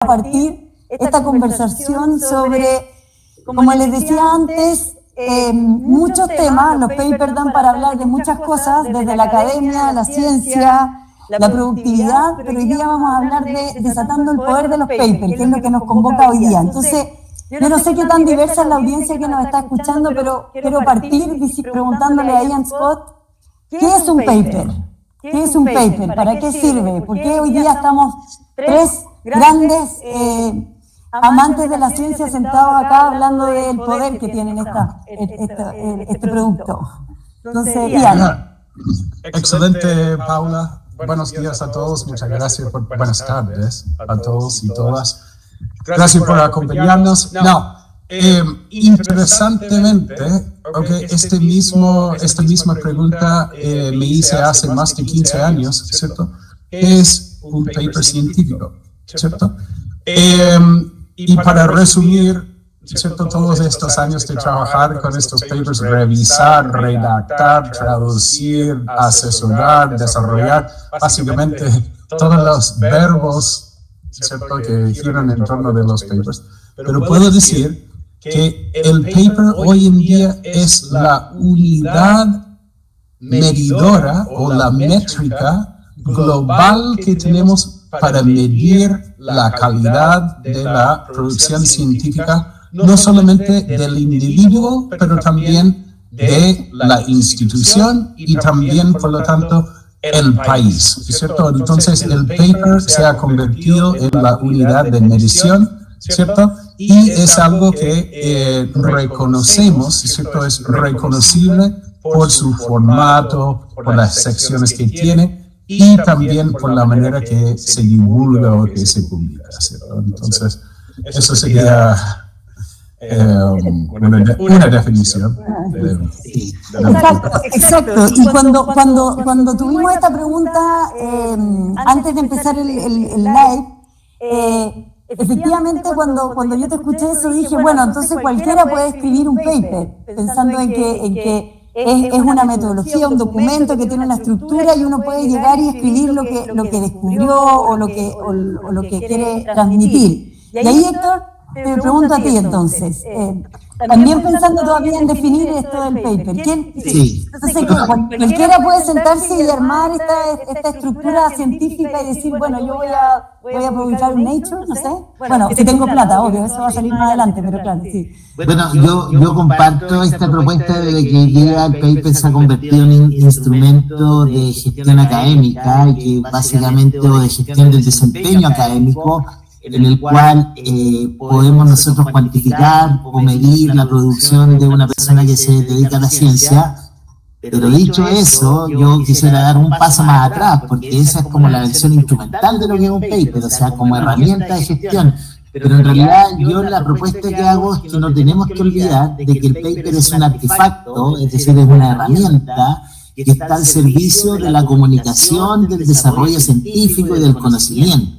partir esta conversación sobre, como les decía antes, muchos temas. Los papers dan para hablar de muchas cosas, desde la academia, la ciencia, la productividad, pero hoy día vamos a hablar de desatando el poder de los papers, que es lo que nos convoca hoy día. Entonces, yo no sé qué tan diversa es la audiencia que nos está escuchando, pero quiero partir preguntándole a Ian Scott, ¿qué es un paper? ¿Qué es un paper? ¿Para qué sirve? ¿Por qué hoy día estamos tres grandes amantes de la ciencia sentados acá hablando del poder que tienen este producto? Entonces, Ian. Excelente, Paula. Buenos días a todos. Muchas gracias. Buenas tardes a todos y todas. Gracias por acompañarnos. Interesantemente, esta misma pregunta me hice hace más de 15 años, ¿cierto? ¿Qué es un paper científico? ¿Cierto? Y para resumir, ¿cierto? Todos estos años de trabajar con estos papers, revisar, redactar, traducir, asesorar, desarrollar, básicamente todos los verbos, ¿cierto?, que giran en torno de los papers. Pero puedo decir que el paper hoy en día es la unidad medidora o la métrica global que tenemos para medir la calidad de la producción científica, no solamente del individuo, pero también de la institución y también, por lo tanto, el país, ¿cierto? Entonces, el paper se ha convertido en la unidad de medición, ¿cierto? Y es algo que reconocemos, ¿cierto? Es reconocible por su formato, por las secciones que tiene y también por la manera que se divulga o que se publica, ¿cierto? Entonces, eso sería una definición. Exacto. Y cuando tuvimos esta pregunta, antes de empezar el live, efectivamente cuando yo te escuché eso dije, bueno, entonces cualquiera puede escribir un paper, pensando en que es una metodología, un documento que tiene una estructura y uno puede llegar y escribir lo que descubrió o lo que quiere transmitir. Y ahí, Héctor, te pregunto a ti entonces, también pensando todavía en definir esto del paper. Entonces, cualquiera puede sentarse y armar esta estructura científica y decir, bueno, yo voy a publicar en Nature, no sé. Bueno, si tengo plata, obvio, eso va a salir más adelante, pero claro, sí. Bueno, yo comparto esta propuesta de que hoy día el paper se ha convertido en un instrumento de gestión académica y que básicamente, o de gestión del desempeño académico, en el cual podemos nosotros cuantificar o medir la producción de una persona que se dedica a la ciencia. Pero dicho eso, yo quisiera dar un paso más atrás, porque esa es como la versión instrumental de lo que es un paper, o sea, como herramienta de gestión. Pero en realidad yo la propuesta que hago es que no tenemos que olvidar de que el paper es un artefacto, es decir, es una herramienta que está al servicio de la comunicación, del desarrollo científico y del conocimiento.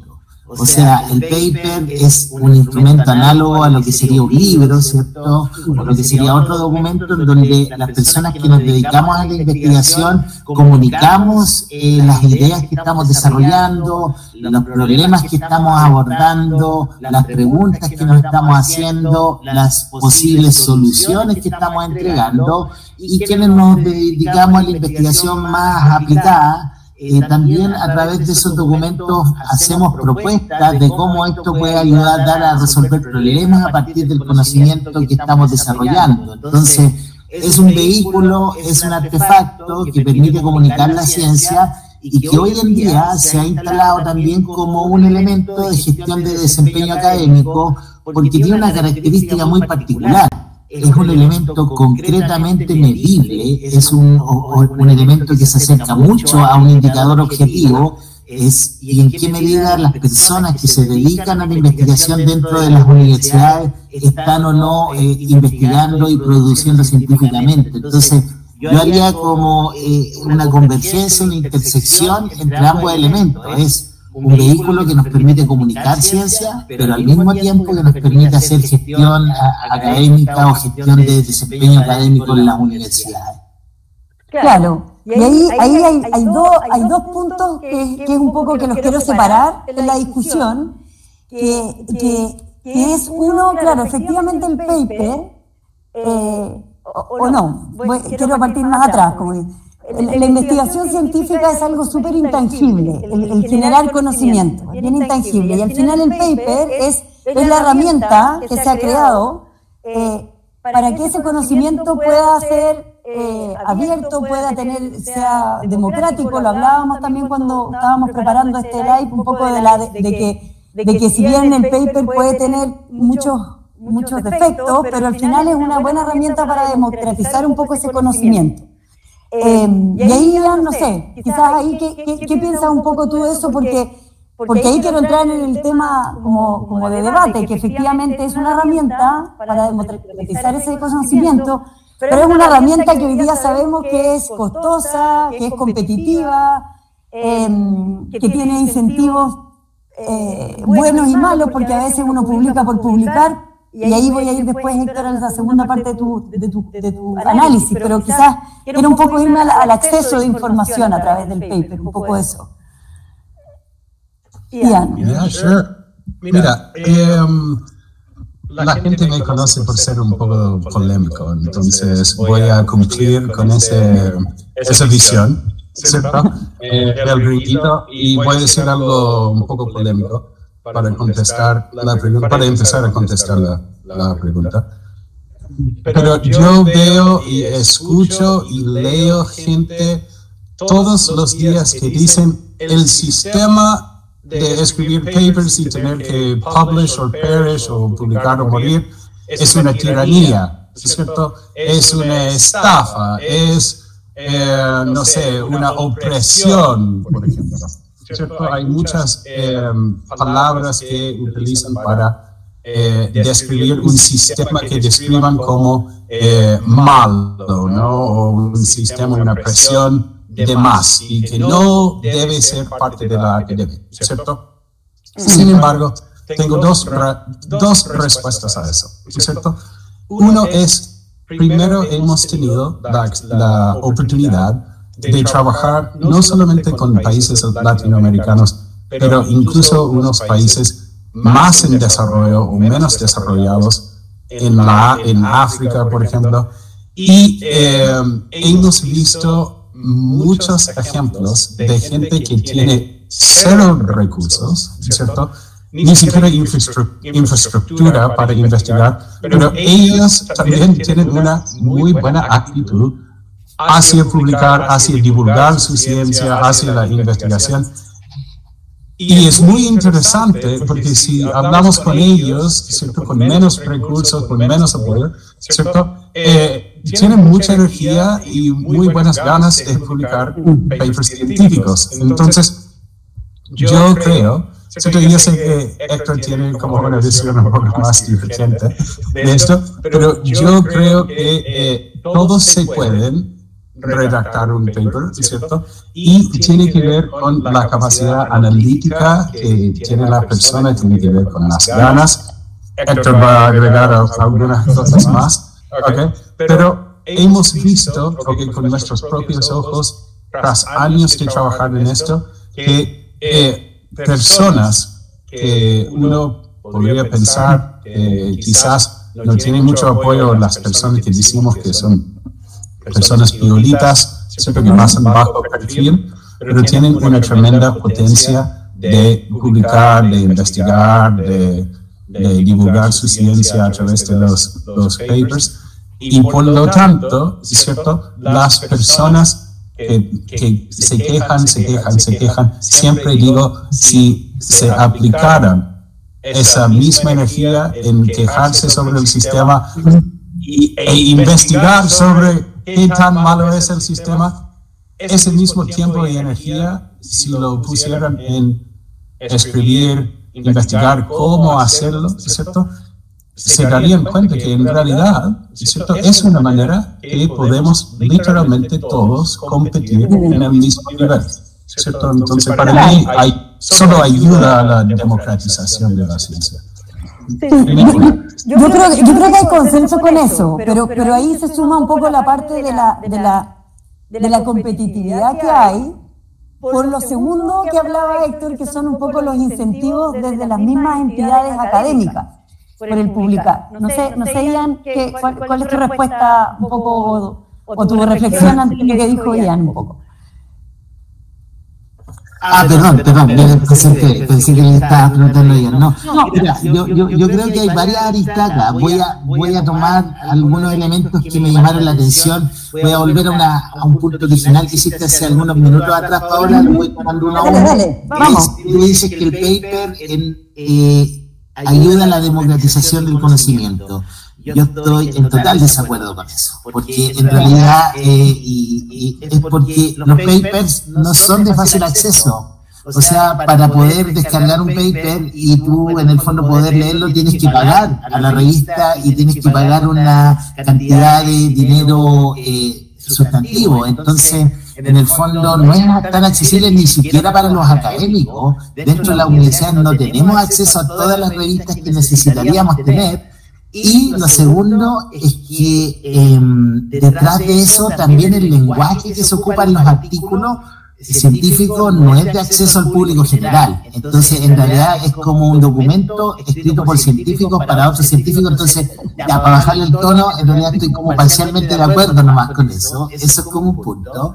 O sea, el paper es un instrumento análogo a lo que sería un libro, ¿cierto? O lo que sería otro documento en donde las personas que nos dedicamos a la investigación comunicamos las ideas que estamos desarrollando, los problemas que estamos abordando, las preguntas que nos estamos haciendo, las posibles soluciones que estamos entregando, y quienes nos dedicamos a la investigación más aplicada, también a través de esos documentos hacemos propuestas de cómo esto puede ayudar a resolver problemas a partir del conocimiento que estamos desarrollando. Entonces, es un vehículo, es un artefacto que permite comunicar la ciencia y que hoy en día se ha instalado también como un elemento de gestión de desempeño académico, porque tiene una característica muy particular. Es un elemento concretamente medible, es un elemento que se acerca mucho a un indicador objetivo, y en qué medida las personas que se dedican a la investigación dentro de las universidades están o no investigando y produciendo científicamente. Entonces, yo haría como una convergencia, una intersección entre ambos elementos. Es un vehículo que nos permite comunicar ciencia, pero al mismo tiempo que nos permite hacer gestión académica o gestión de desempeño académico en las universidades. Claro, y ahí hay dos puntos que es un poco que los quiero separar en la discusión, que es uno, claro, efectivamente el paper, quiero partir más atrás, como la investigación científica es algo súper intangible, el generar conocimiento, bien intangible, y al final el paper es la herramienta que se ha creado para que ese conocimiento pueda ser abierto, sea democrático. Lo hablábamos también cuando estábamos preparando este live, un poco de que si bien el paper puede tener muchos defectos, pero al final es una buena herramienta para democratizar un poco ese conocimiento. Y ahí, no sé, quizás ahí, ¿qué piensas un poco tú de eso? Porque ahí quiero entrar en el tema como de debate, que efectivamente es una herramienta para democratizar ese conocimiento, pero es una herramienta que hoy día sabemos que es costosa, que es competitiva, que tiene incentivos buenos y malos, porque a veces uno publica por publicar, y ahí voy a ir después, Héctor, a la segunda parte de tu análisis, pero quizás quiero un poco irme al acceso de información a través del paper, un poco eso. Yeah, sure. Mira, la gente me conoce por ser un poco polémico, entonces voy a cumplir con esa visión, ¿cierto? Del gritito, y voy a decir algo un poco polémico para contestar la pregunta, para empezar a contestar la pregunta. Pero yo veo y escucho y leo gente todos los días que dicen el sistema de escribir papers y tener que publish o perish o publicar o morir es una tiranía, ¿cierto? Es una estafa, es, no sé, una opresión, por ejemplo, ¿cierto? Hay muchas palabras que utilizan para describir un sistema que describan como malo, ¿no? O un sistema, una presión de más, y que no debe ser parte de la academia, ¿cierto? Sin embargo, tengo dos respuestas a eso, ¿cierto? Uno es, primero hemos tenido la oportunidad de trabajar no solamente con países latinoamericanos, pero incluso unos países más en desarrollo o menos desarrollados, en África, por ejemplo, y hemos visto muchos ejemplos de gente que tiene cero recursos, ¿cierto? Ni siquiera infraestructura para investigar, pero ellos también tienen una muy buena actitud hacia publicar, hacia divulgar su ciencia, hacia la investigación. Y es muy interesante porque si hablamos con ellos, ¿cierto? Con menos recursos, con menos apoyo, ¿cierto? Tienen mucha energía y muy buenas ganas de publicar papers científicos. Entonces, yo creo, ¿cierto? Yo sé que Héctor tiene como una visión un poco más divergente de esto, pero yo creo que todos se pueden redactar un paper, ¿cierto? Y tiene que ver con la capacidad analítica que tiene la persona, tiene que ver con las ganas. Héctor va a agregar algunas cosas más, ¿ok? Pero hemos visto, okay, con nuestros propios ojos, tras años de trabajar en esto, que personas que uno podría pensar quizás no tienen mucho apoyo, las personas que decimos que son personas piolitas, siempre que pasan bajo perfil, pero tienen una tremenda potencia de publicar, de investigar, de divulgar su ciencia a través de los papers. Y por lo tanto, ¿cierto? Las personas que se quejan, siempre digo, si se aplicaran esa misma energía en quejarse sobre el sistema e investigar sobre qué tan malo es el sistema, ese mismo tiempo y energía, si lo pusieran en escribir, investigar cómo hacerlo, ¿cierto? Se darían cuenta que en realidad, ¿cierto? Es una manera que podemos literalmente todos competir en el mismo nivel, ¿cierto? Entonces, para mí, solo ayuda a la democratización de la ciencia. Yo creo que hay consenso con eso, pero ahí se suma un poco la parte de la competitividad que hay por lo segundo que hablaba Héctor, que son un poco los incentivos desde las mismas entidades académicas por el publicar. No sé Ian, ¿cuál es tu respuesta un poco, o tu reflexión ante lo que dijo Ian un poco? Perdón, pensé que le estaba preguntando a Ian. No, mira, yo creo que hay varias aristas acá. Voy a tomar algunos elementos que me llamaron la atención. Voy a volver a un punto original que hiciste hace algunos minutos atrás, Paola. Lo voy tomando uno a uno. Dale, vamos. Tú dices que el paper ayuda a la democratización del conocimiento. Yo estoy en total desacuerdo con eso, porque en realidad es porque los papers no son de fácil acceso. O sea, para poder descargar un paper y tú en el fondo poder leerlo, tienes que pagar a la revista y tienes que pagar una cantidad de dinero sustantivo. Entonces, en el fondo no es tan accesible ni siquiera para los académicos. Dentro de la universidad no tenemos acceso a todas las revistas que necesitaríamos tener. Y lo segundo es que detrás de eso también el lenguaje que se ocupa en los artículos científicos no es de acceso al público general. Entonces, en realidad es como un documento escrito por científicos para otros científicos. Entonces, ya para bajarle el tono, en realidad estoy como parcialmente de acuerdo nomás con eso. Eso es como un punto.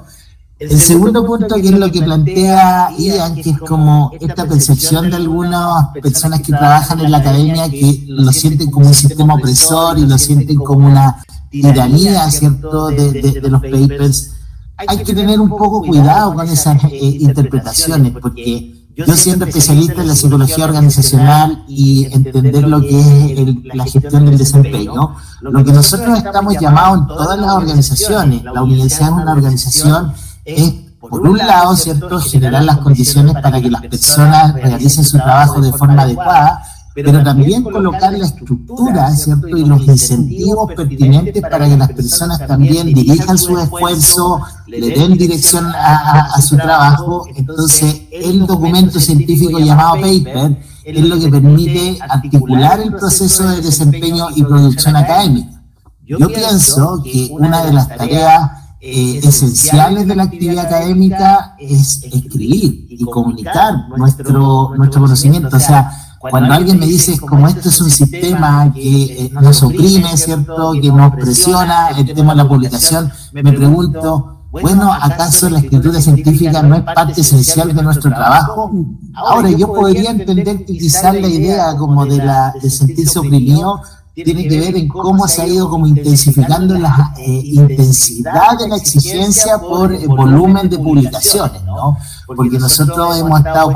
El segundo punto, que es lo que plantea Ian, que es como esta percepción de algunas personas que trabajan en la academia que lo sienten como un sistema opresor y lo sienten como una tiranía, ¿cierto?, de los papers. Hay que tener un poco cuidado con esas interpretaciones, porque yo siendo especialista en la psicología organizacional y entender lo que es la gestión del desempeño, lo que nosotros estamos llamados en todas las organizaciones, la universidad es una organización, es, por un lado, ¿cierto?, generar las condiciones para que las personas realicen su trabajo de forma adecuada, pero también colocar la estructura, ¿cierto?, y los incentivos pertinentes para que las personas también dirijan su esfuerzo, le den dirección a su trabajo. Entonces, el documento científico llamado paper es lo que permite articular el proceso de desempeño y producción académica. Yo pienso que una de las tareas esenciales de la actividad académica es escribir y comunicar nuestro conocimiento. O sea, cuando alguien me dice como esto es un sistema que nos oprime, ¿cierto?, que nos presiona el tema de la publicación, me pregunto, bueno, ¿acaso la escritura científica no es parte esencial de nuestro trabajo? Ahora, yo podría entender que quizás la idea como de sentirse oprimido tiene que ver en cómo se ha ido como intensificando la intensidad de la exigencia por el volumen de publicaciones, ¿no? Porque nosotros hemos estado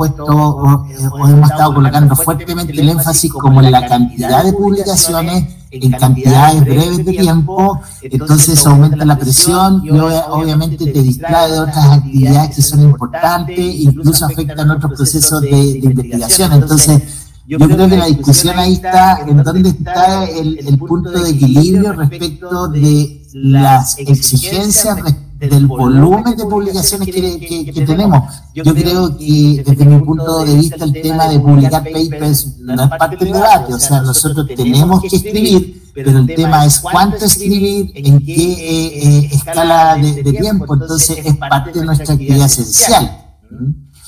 colocando fuertemente el énfasis como en la cantidad de publicaciones, en cantidades breves de tiempo. Entonces eso aumenta la presión y obviamente te distrae de otras actividades que son importantes, incluso afectan otros procesos de investigación. Entonces, yo creo que la discusión ahí está en dónde está el punto de equilibrio respecto de las exigencias del volumen de publicaciones que tenemos. Yo creo que desde mi punto de vista el tema de publicar papers no es parte del debate. O sea, nosotros tenemos que escribir, pero el tema es cuánto escribir, en qué escala de tiempo. Entonces es parte de nuestra actividad esencial.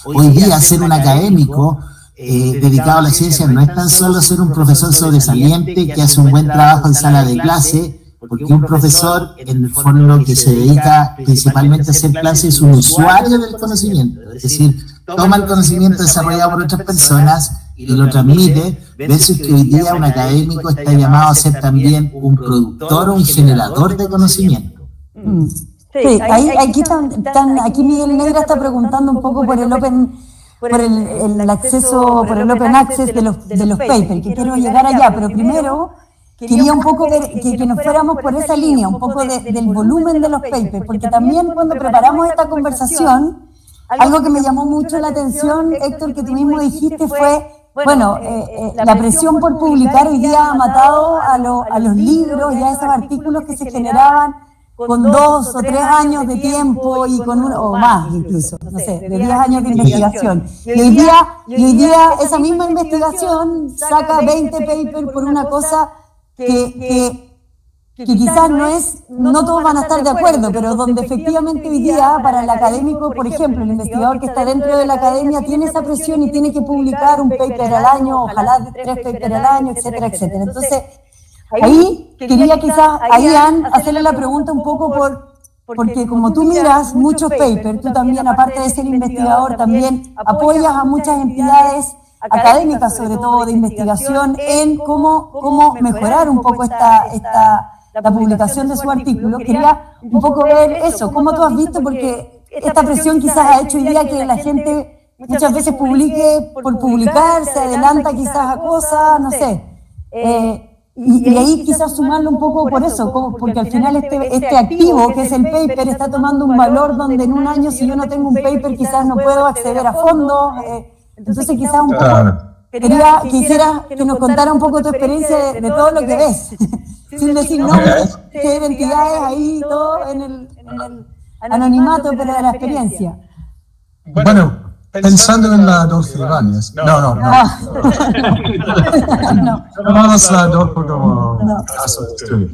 Hoy día ser un académico dedicado a la ciencia no es tan solo ser un profesor sobresaliente que hace un buen trabajo en sala de clase, porque un profesor en el fondo que se dedica principalmente a hacer clases es un usuario del conocimiento, es decir, toma el conocimiento desarrollado por otras personas y lo transmite, versus que hoy día un académico está llamado a ser también un productor o un generador de conocimiento. Sí, aquí Miguel Negra está preguntando un poco por el el acceso, por el open access de los papers, que quiero llegar allá, pero primero quería un poco ver que nos fuéramos por esa línea, un poco del volumen de los papers, porque también cuando preparamos esta conversación, algo que me llamó mucho la atención, Héctor, que tú mismo dijiste fue, bueno, la presión por publicar hoy día ha matado a los libros y a esos artículos que se generaban con 2 o 3 años de tiempo y con o más incluso, no sé, de 10 años de investigación. Y hoy día esa misma investigación saca 20 papers por una cosa que que quizás no todos van a estar de acuerdo, pero donde efectivamente hoy día para el académico, por ejemplo, el investigador que está dentro de la academia tiene esa presión y tiene que publicar un paper al año, ojalá 3 papers al año, etcétera, etcétera. Entonces, ahí quería quizás a Ian hacerle la pregunta un poco porque como tú miras muchos papers, tú también, aparte de ser investigador, también apoyas a muchas entidades académicas, sobre todo de investigación, en cómo mejorar un poco la publicación de su artículo. Quería un poco ver eso, cómo tú has visto, porque esta presión quizás ha hecho hoy día que la gente muchas veces publique por publicar, se adelanta quizás a cosas, no sé. Y ahí quizás sumarlo un poco por eso, porque al final este activo que es el paper está tomando un valor donde en un año, si yo no tengo un paper, quizás no puedo acceder a fondos. Entonces quizás un poco quisiera que nos contara un poco tu experiencia de todo lo que ves, sin decir nombres, qué entidades ahí, todo en el anonimato, pero de la experiencia. Bueno, pensando en la Adolfo Ibáñez. No vamos a Adolfo como caso de estudio.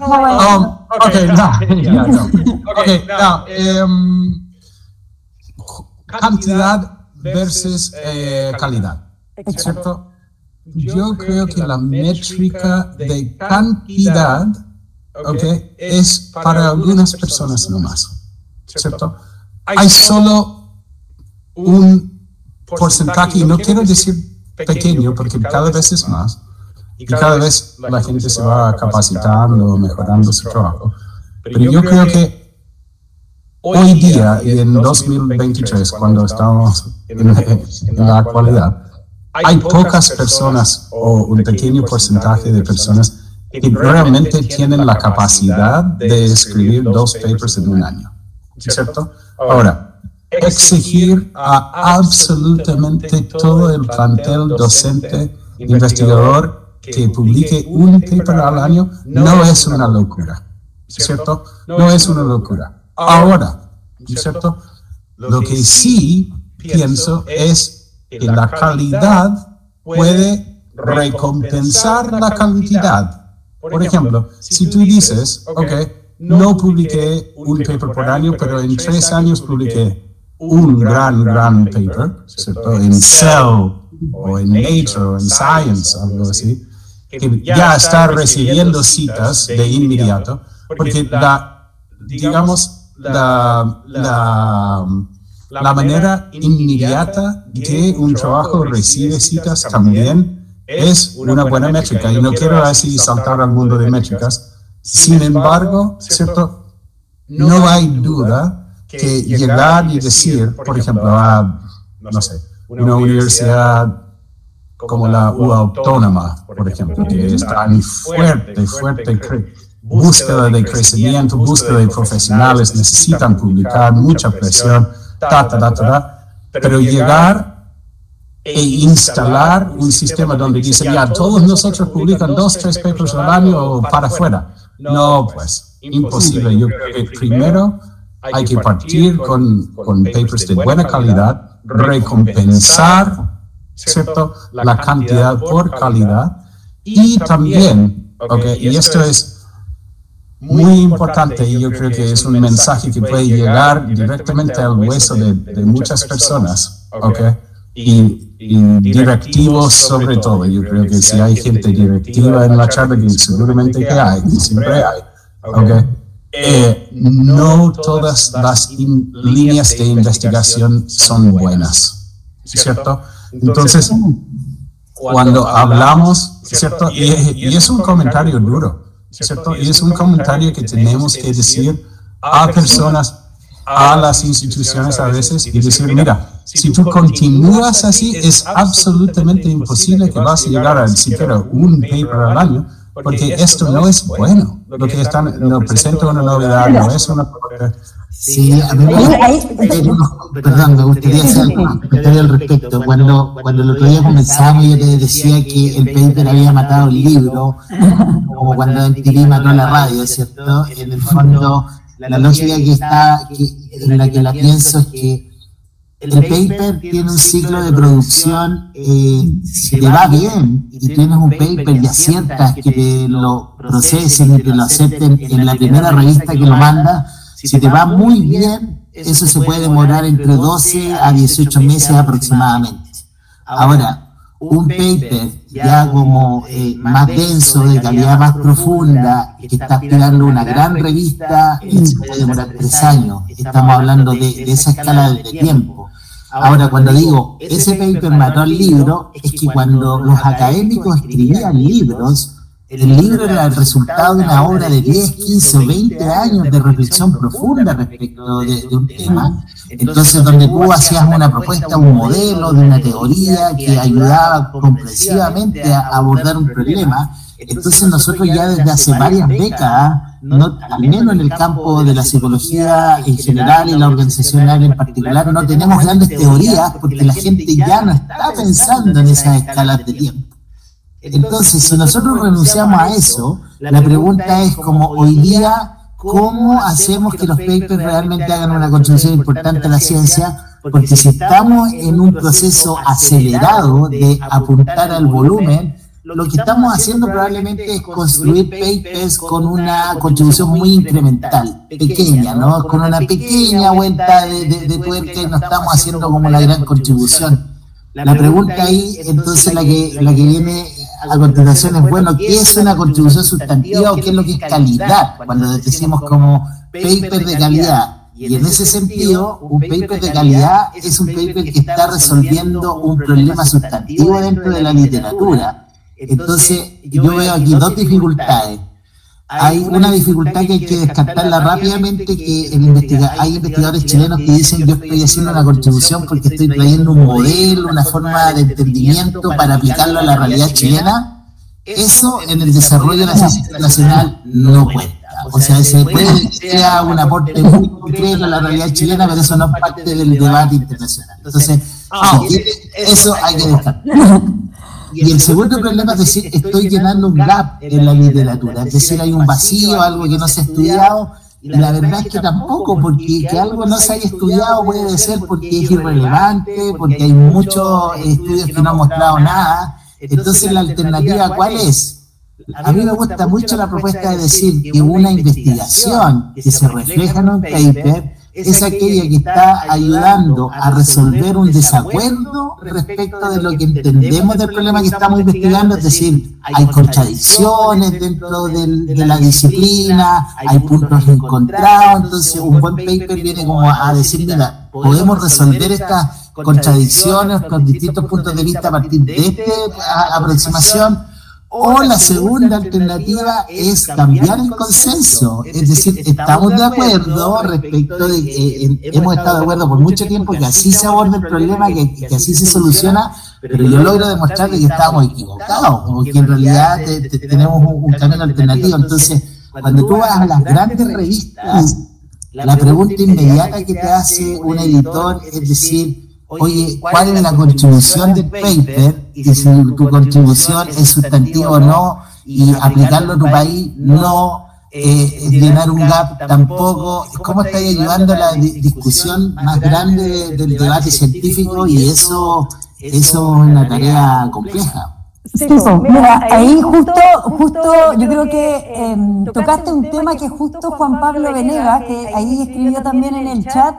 Cantidad versus calidad, ¿cierto? Yo creo que la métrica de cantidad, es para algunas personas nomás, ¿cierto? Hay solo un porcentaje, y no quiero decir pequeño, porque cada vez es más, y cada vez la gente se va capacitando, mejorando su trabajo, pero yo creo que hoy día, y en 2023, cuando estamos en la actualidad, hay pocas personas o un pequeño porcentaje de personas que realmente tienen la capacidad de escribir 2 papers en un año, ¿cierto? Ahora, exigir a absolutamente todo el plantel docente, investigador, que publique un paper al año, no es una locura, ¿cierto? No es una locura. Ahora, ¿cierto? Lo que sí pienso es que la calidad puede recompensar la cantidad. Por ejemplo, si tú dices, no publiqué un paper por año, pero en 3 años publiqué un gran paper, ¿cierto? En Cell, o en Nature, o en Science, algo así, que ya está recibiendo citas de inmediato, porque la manera inmediata que un trabajo recibe citas también es una buena métrica, y no quiero así saltar al mundo de métricas. Sin embargo, ¿cierto? No hay duda que llegar y decir, por ejemplo, a, no sé, una universidad como la U Autónoma, por ejemplo, que está en fuerte búsqueda de crecimiento, búsqueda de profesionales, necesitan publicar, mucha presión, pero llegar e instalar un sistema donde dicen, ya, todos nosotros publican 2, 3 papers al año o para afuera. No, pues, imposible. Yo creo que primero hay que partir con papers de buena calidad, recompensar, ¿cierto?, la cantidad por calidad, y también, y esto es muy importante, y yo creo que es un mensaje que puede llegar directamente al hueso de muchas personas, y directivos sobre todo. Yo creo que si hay gente directiva en la charla, que seguramente que hay, que siempre hay, no todas las líneas de investigación son buenas, ¿cierto? Entonces, cuando hablamos, ¿cierto? Y es un comentario duro, ¿cierto? Y es un comentario que tenemos que decir a personas, a las instituciones a veces, y decir, mira, si tú continúas así, es absolutamente imposible que vas a llegar a siquiera un paper al año, porque esto no es bueno. Lo que nos presenta una novedad, no es una... Sí, a mí me gustaría hacer un comentario al respecto. Cuando el otro día comenzamos, yo te decía que el paper había matado el libro, como cuando MTV mató la radio, ¿cierto? En el fondo, la lógica en la que la pienso es que el paper tiene un ciclo de producción, si te va bien y tienes un paper y aciertas que te lo procesen y te lo acepten en la primera revista que lo manda, si te va muy bien, eso se puede demorar entre 12 a 18 meses aproximadamente. Ahora, un paper ya como más denso, de calidad más profunda, que está aspirando una gran revista, se puede demorar 3 años. Estamos hablando de esa escala de tiempo. Ahora, cuando digo, ese paper mató al libro, es que cuando los académicos escribían libros, el libro era el resultado de una obra de 10, 15 o 20 años de reflexión profunda respecto de un tema. Entonces, donde tú hacías una propuesta, un modelo de una teoría que ayudaba comprensivamente a abordar un problema. Entonces, nosotros ya desde hace varias décadas, al menos en el campo de la psicología en general y la organizacional en particular, no tenemos grandes teorías porque la gente ya no está pensando en esas escalas de tiempo. Entonces, si nosotros renunciamos a eso, la pregunta es como hoy día, ¿cómo hacemos que los papers realmente hagan una contribución importante a la ciencia? Porque si estamos en un proceso acelerado de apuntar al volumen, lo que estamos haciendo probablemente es construir papers con una contribución muy incremental, pequeña, ¿no? Con una pequeña vuelta de tuerca y no estamos haciendo como una gran contribución. La pregunta ahí, entonces, la que viene a continuación es, bueno, ¿qué es una contribución sustantiva o qué es lo que es calidad? Cuando decimos como paper de calidad. Y en ese sentido, un paper de calidad es un paper que está resolviendo un problema sustantivo dentro de la literatura. Entonces, yo veo aquí dos dificultades. Hay una dificultad que hay que descartarla rápidamente, que hay investigadores chilenos que dicen yo estoy haciendo una contribución porque estoy trayendo un modelo, una forma de entendimiento para aplicarlo a la realidad chilena. Eso en el desarrollo de la ciencia internacional no cuenta. O sea, se puede que sea un aporte muy concreto a la realidad chilena, pero eso no es parte del debate internacional. Entonces, eso hay que descartarlo. Y el segundo problema es decir, estoy llenando un gap en la literatura, es decir, hay un vacío, algo que no se ha estudiado, y la verdad es que tampoco, porque que algo no se haya estudiado puede ser porque es irrelevante, porque hay muchos estudios que no han mostrado nada. Entonces, ¿la alternativa cuál es? A mí me gusta mucho la propuesta de decir que una investigación que se refleja en un paper es aquella que está ayudando a resolver un desacuerdo respecto de lo que entendemos del problema que estamos investigando, es decir, hay contradicciones dentro de la disciplina, hay puntos encontrados, entonces un buen paper viene como a decir, mira, podemos resolver estas contradicciones con distintos puntos de vista a partir de esta aproximación. O la segunda alternativa es cambiar el consenso, es decir, estamos de acuerdo respecto de que hemos estado de acuerdo por mucho tiempo que así se aborda el problema, que así se soluciona, pero yo logro demostrarle que estábamos equivocados, o que en realidad tenemos un camino alternativo. Entonces, cuando tú vas a las grandes revistas, la pregunta inmediata que te hace un editor es decir, oye, ¿cuál es la contribución del paper? Y si tu contribución es sustantiva o no, y aplicarlo a tu país, no, llenar un gap tampoco. ¿Cómo estáis ayudando a la discusión más grande del debate científico? Y eso es una tarea compleja. Sí, mira, ahí justo yo creo que tocaste un tema que justo Juan Pablo Venegas, que ahí escribió también en el chat,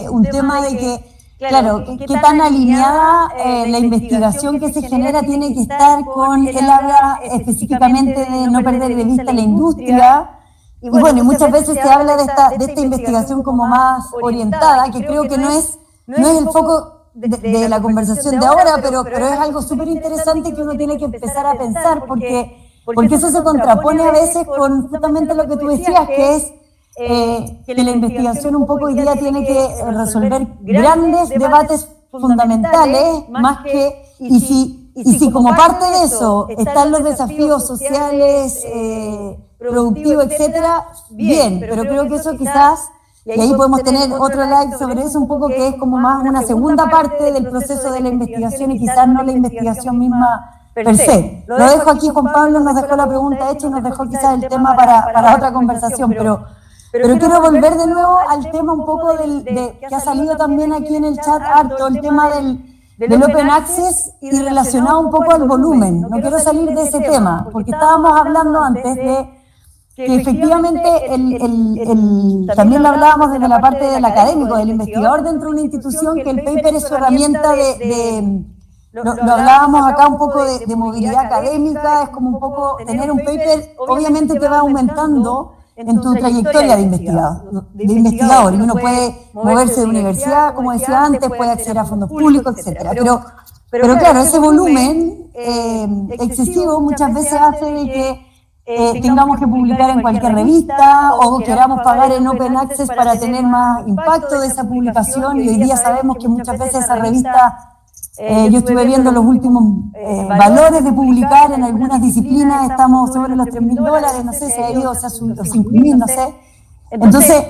un tema de que claro, qué tan alineada la investigación que se genera tiene que estar con, él habla específicamente de no perder de vista la industria, y bueno, y muchas veces se habla de esta investigación como más orientada, que creo que no es el foco de la conversación de ahora, pero es algo súper interesante que uno tiene que empezar a pensar, porque eso se contrapone a veces con justamente lo que tú decías, que es que la investigación un poco hoy día tiene que resolver grandes debates fundamentales, más que, y si como parte de eso están los desafíos sociales, productivos, etcétera, bien, pero creo que eso quizás, y ahí podemos tener otro like sobre eso un poco, que es como más una segunda parte del proceso de la investigación y quizás no la investigación misma per se. Lo dejo aquí, Juan Pablo nos dejó la pregunta hecha y nos dejó quizás el tema para otra conversación, Pero quiero volver de nuevo al tema un poco que ha salido también aquí en el chat harto, el tema del Open Access y relacionado un poco al volumen. No quiero salir de ese tema, porque estábamos hablando antes de que efectivamente también lo hablábamos desde la parte del académico, del investigador dentro de una institución, que el paper es su herramienta lo hablábamos acá un poco de movilidad académica, es como un poco tener un paper, obviamente te va aumentando en tu trayectoria de investigador, y uno puede moverse de universidad, como decía antes, puede acceder a fondos públicos, etcétera. Pero claro, ese volumen excesivo muchas veces hace de que tengamos que publicar en cualquier revista o queramos pagar en Open Access para tener más impacto de esa publicación, y hoy día sabemos que muchas veces esa revista, yo estuve viendo los últimos valores de publicar en algunas disciplinas, estamos sobre los $3.000, no sé si ha ido, o sea, los 5.000, no sé. Entonces,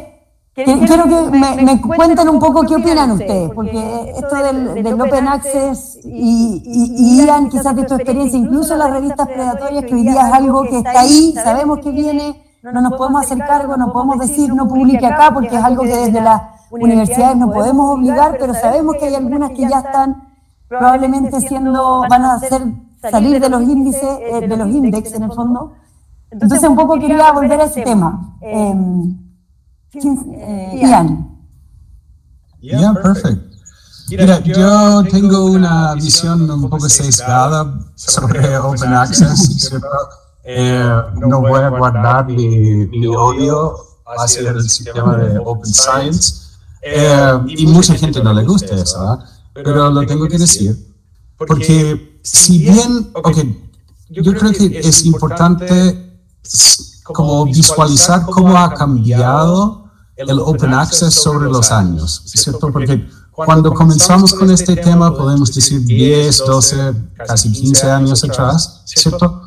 quiero que me cuenten un poco qué opinan ustedes, porque esto del Open Access y Ian, quizás de tu experiencia, incluso las revistas predatorias, que hoy día es algo que está ahí, sabemos que viene, no nos podemos hacer cargo, no podemos decir no publique acá, porque es algo que desde las universidades no podemos obligar, pero sabemos que hay algunas que ya están probablemente van a hacer salir de los índices, de los índices en el fondo. Entonces un poco quería volver a ese tema. Ian. Yeah, perfecto. Mira, yo tengo una visión un poco sesgada sobre Open Access, ¿cierto? No voy a guardar mi odio hacia el sistema de Open Science, y mucha gente no le gusta eso, ¿verdad? Pero lo tengo que decir, porque si bien, yo creo que es importante como visualizar cómo ha cambiado el Open Access sobre los años, ¿cierto? Porque cuando comenzamos con este tema, podemos decir 10, 12, casi 15 años atrás, ¿cierto?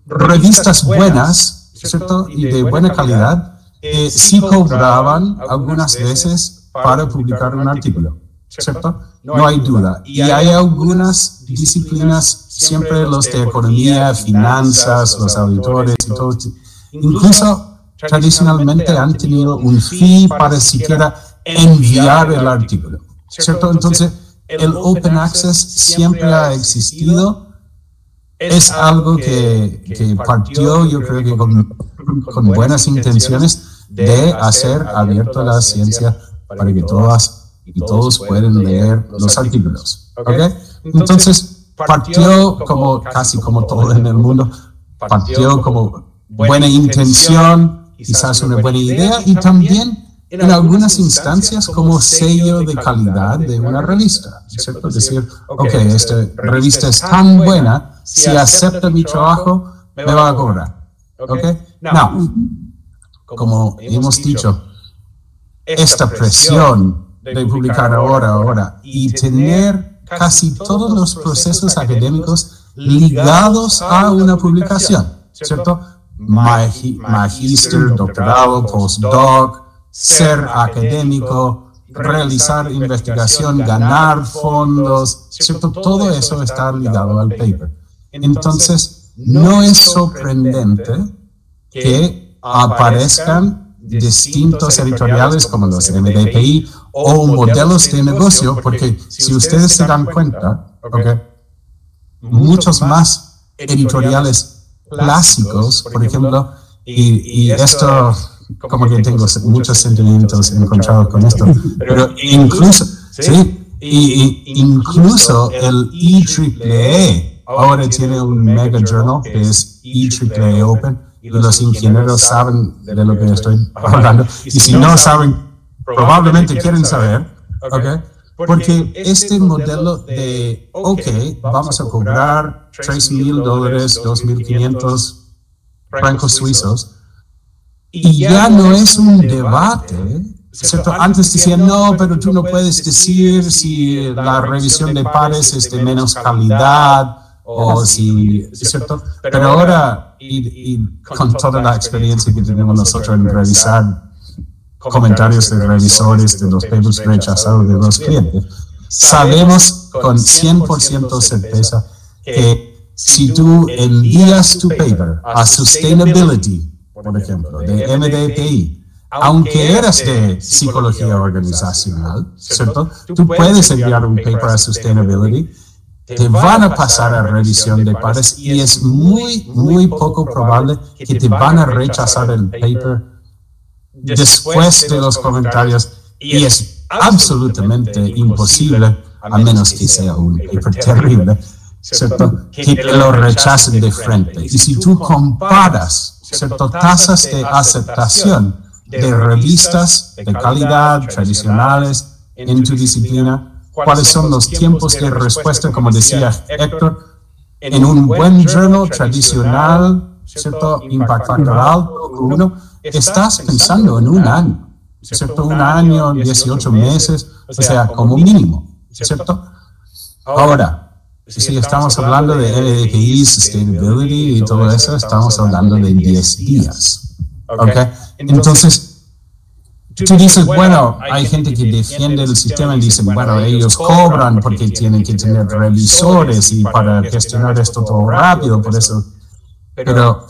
Revistas buenas, ¿cierto? Y de buena calidad, sí cobraban algunas veces para publicar un artículo, ¿cierto? No hay duda. Y hay algunas disciplinas, siempre los de economía, finanzas, los auditores y todo, incluso tradicionalmente han tenido un fee para siquiera enviar el artículo, ¿cierto? Entonces, el Open Access siempre ha existido, es algo que partió, yo creo que con buenas intenciones de hacer abierto la ciencia para que todas y todos pueden leer los artículos, ¿ok? Entonces, partió como casi como todo en el mundo, partió como buena intención, quizás una buena idea, y también en algunas instancias como sello de calidad de una revista, ¿cierto? Es decir, esta revista es tan buena, si acepta mi trabajo, me va a cobrar, ¿ok? No, como hemos dicho, esta presión de publicar ahora y tener casi todos los procesos académicos ligados a una publicación, ¿cierto? Magíster, doctorado, postdoc, ser académico, realizar investigación, ganar fondos, ¿cierto? Todo eso está ligado al paper. Entonces, no es sorprendente que aparezcan distintos editoriales como los MDPI o modelos de negocio, porque si ustedes se dan cuenta, muchos más editoriales clásicos, por ejemplo, y esto, como que tengo muchos sentimientos encontrados con esto, pero incluso, incluso el IEEE ahora tiene un mega journal que es IEEE Open, y los ingenieros saben de lo que estoy hablando, y si no saben, probablemente quieren saber, porque este modelo de, vamos a cobrar $3,000, $2,500 francos suizos, y ya no es un debate, ¿cierto? Antes decían, no, pero tú no puedes decir si la revisión de pares es de menos calidad, o si, ¿cierto? Pero ahora, y con toda la experiencia que tenemos nosotros en revisar comentarios de revisores de los papers rechazados de los clientes, sabemos con 100% certeza que si tú envías tu paper a Sustainability por ejemplo, de MDTI, aunque eras de psicología organizacional, ¿cierto? Tú puedes enviar un paper a Sustainability, te van a pasar a revisión de pares y es muy poco probable que te van a rechazar el paper después de los comentarios y es absolutamente imposible, a menos que sea un paper terrible, ¿cierto? Que te lo rechacen de frente. Y si tú comparas, ¿cierto?, tasas de aceptación de revistas de calidad tradicionales en tu disciplina, cuáles son los tiempos de respuesta, como decía Héctor, en un buen journal tradicional, ¿cierto?, Impact Factor alto, uno, estás pensando en un año, ¿cierto?, un año, 18 meses, o sea, como mínimo, ¿cierto? Ahora, si estamos hablando de LDTI, Sustainability y todo eso, estamos hablando de 10 días. Okay. Entonces, tú dices, bueno, hay gente que defiende el sistema y dicen, bueno, ellos cobran porque tienen que tener revisores y para gestionar esto todo rápido, por eso. Pero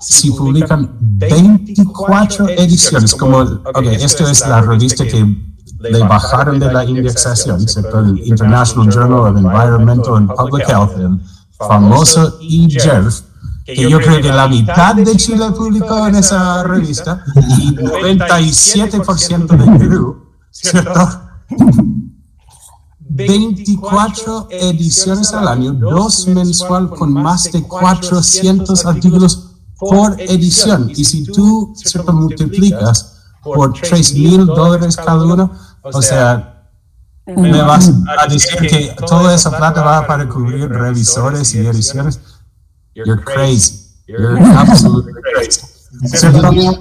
si publican 24 ediciones, como, esto es la revista que le bajaron de la indexación, ¿cierto? El International Journal of Environmental and Public Health, el famoso IJERF, que yo creo que la mitad de Chile publicó en esa revista y 97% de Perú, ¿cierto? 24 ediciones al año, 2 mensual con más de 400 artículos por edición. Y si tú, ¿cierto?, multiplicas por $3,000 cada uno, o sea, me vas a decir que toda esa plata va para cubrir revisores y ediciones. You're crazy. You're absolutely crazy.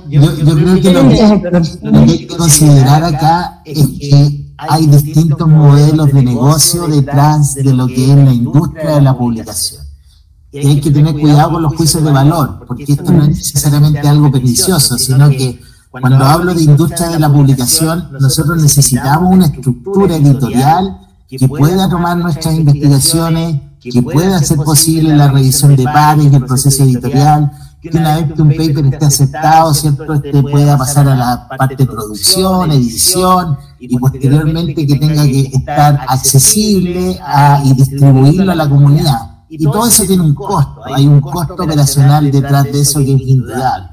Yo creo que lo que hay que considerar acá es que hay distintos modelos de negocio detrás de lo que es la industria de la publicación. Y hay que tener cuidado con los juicios de valor, porque esto no es necesariamente algo pernicioso, sino que cuando hablo de industria de la publicación, nosotros necesitamos una estructura editorial que pueda tomar nuestras investigaciones, que pueda hacer posible la revisión de pares y el proceso editorial, que una vez que un paper esté aceptado, ¿cierto?, pueda pasar a la parte de producción, edición, y posteriormente que tenga que estar accesible y distribuirlo a la comunidad. Y todo eso tiene un costo, hay un costo operacional detrás de eso que es indudable.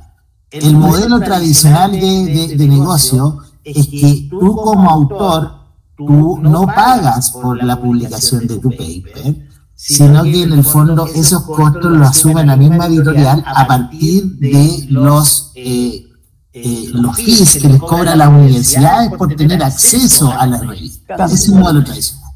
El modelo tradicional de negocio es que tú como autor, tú no pagas por la publicación de tu paper, sino que en el fondo esos costos los asume la misma editorial a partir de los fees que les cobran las universidades por tener acceso a la revista. Ese es un modelo tradicional.